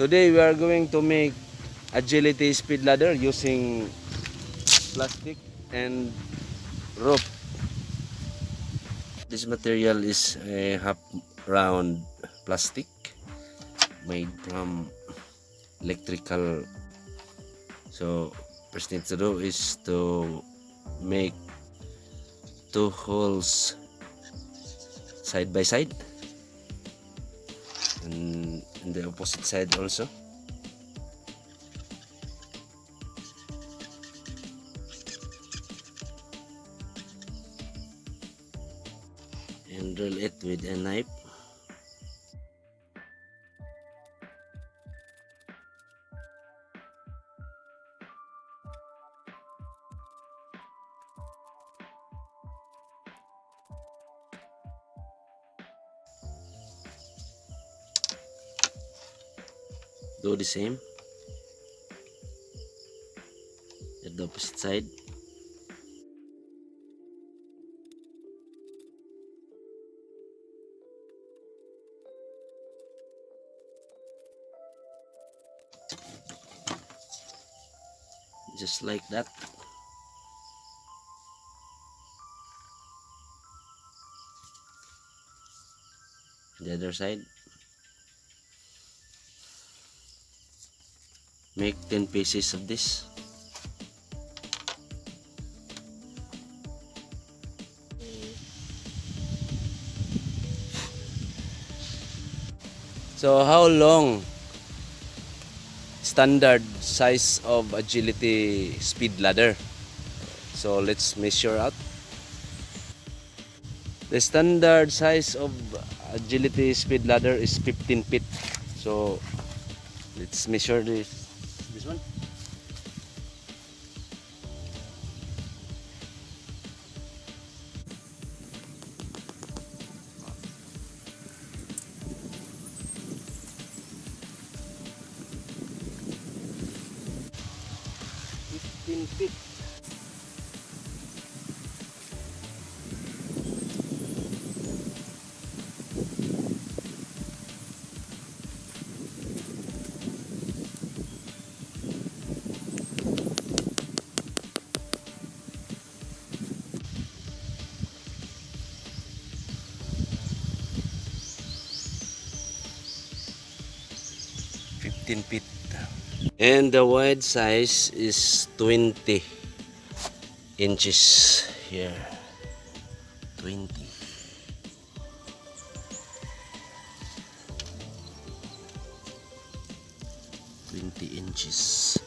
Today we are going to make agility speed ladder using plastic and rope. This material is a half round plastic made from electrical. So first thing to do is to make two holes side by side and the opposite side also. And drill it with a knife. Do the same at the opposite side. Just like that. The other side. Make 10 pieces of this. So how long standard size of agility speed ladder? So let's measure out. The standard size of agility speed ladder is 15 feet. So let's measure this one. Feet. Feet. And the wide size is 20 inches here. 20 inches.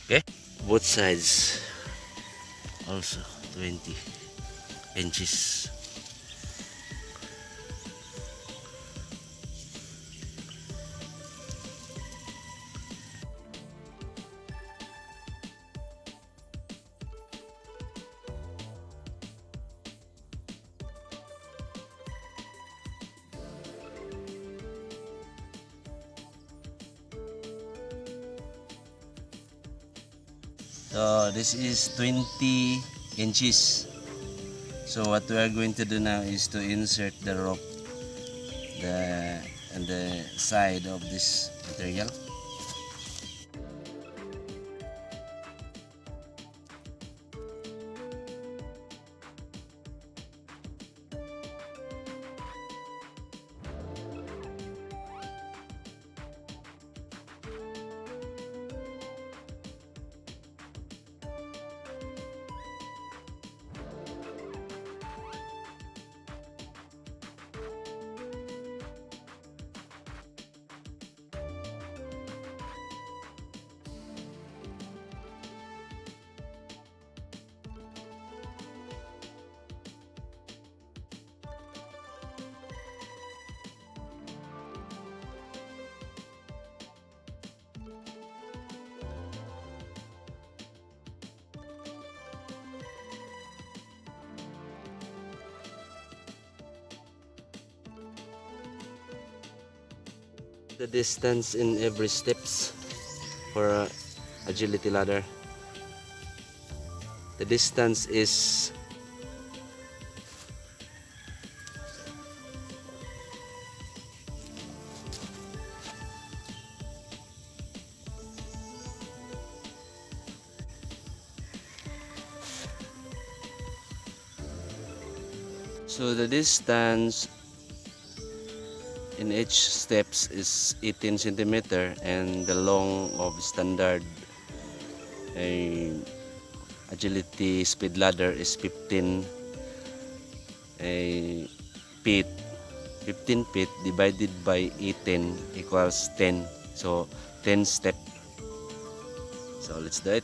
Okay, both sides also 20 inches. So this is 20 inches. So what we are going to do now is to insert the rope on the side of this material. The distance in every steps for agility ladder. The distance is the distance in each steps is 18 centimeter, and the long of standard agility speed ladder is 15 feet. 15 feet divided by 18 equals 10. So 10 step. So let's do it.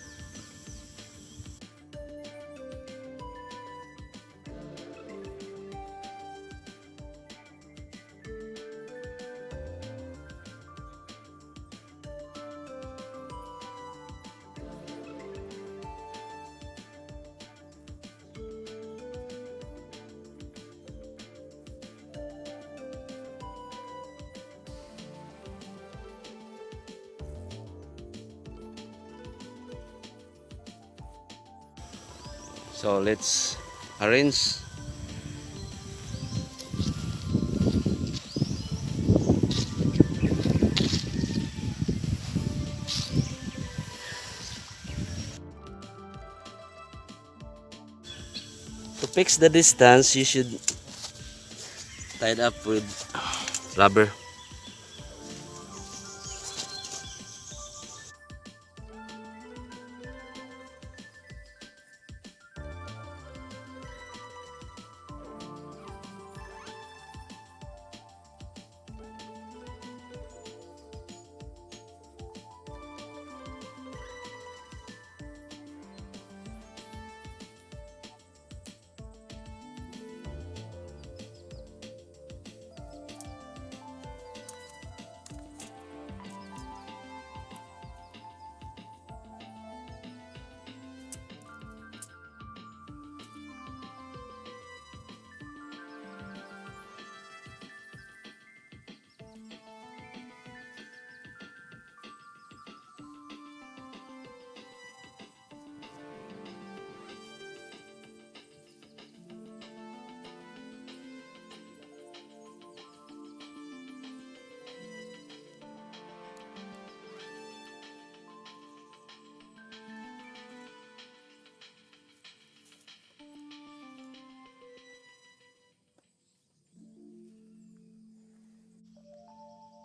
So let's arrange. To fix the distance, you should tie it up with rubber.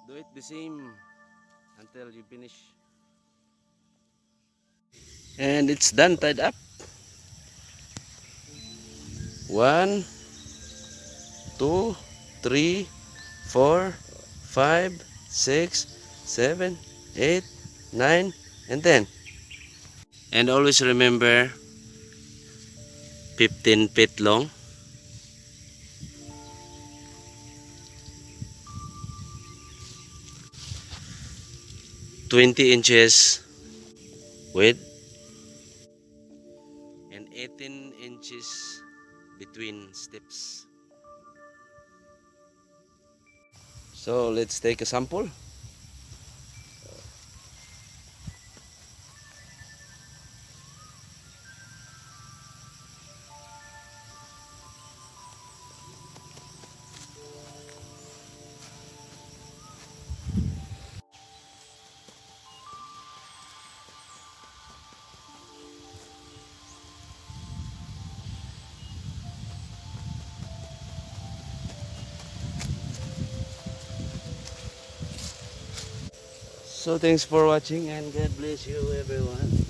Do it the same until you finish. And it's done, tied up. 1, 2, 3, 4, 5, 6, 7, 8, 9, and 10. And always remember 15 feet long. 20 inches width and 18 inches between steps. So let's take a sample. So thanks for watching and God bless you everyone.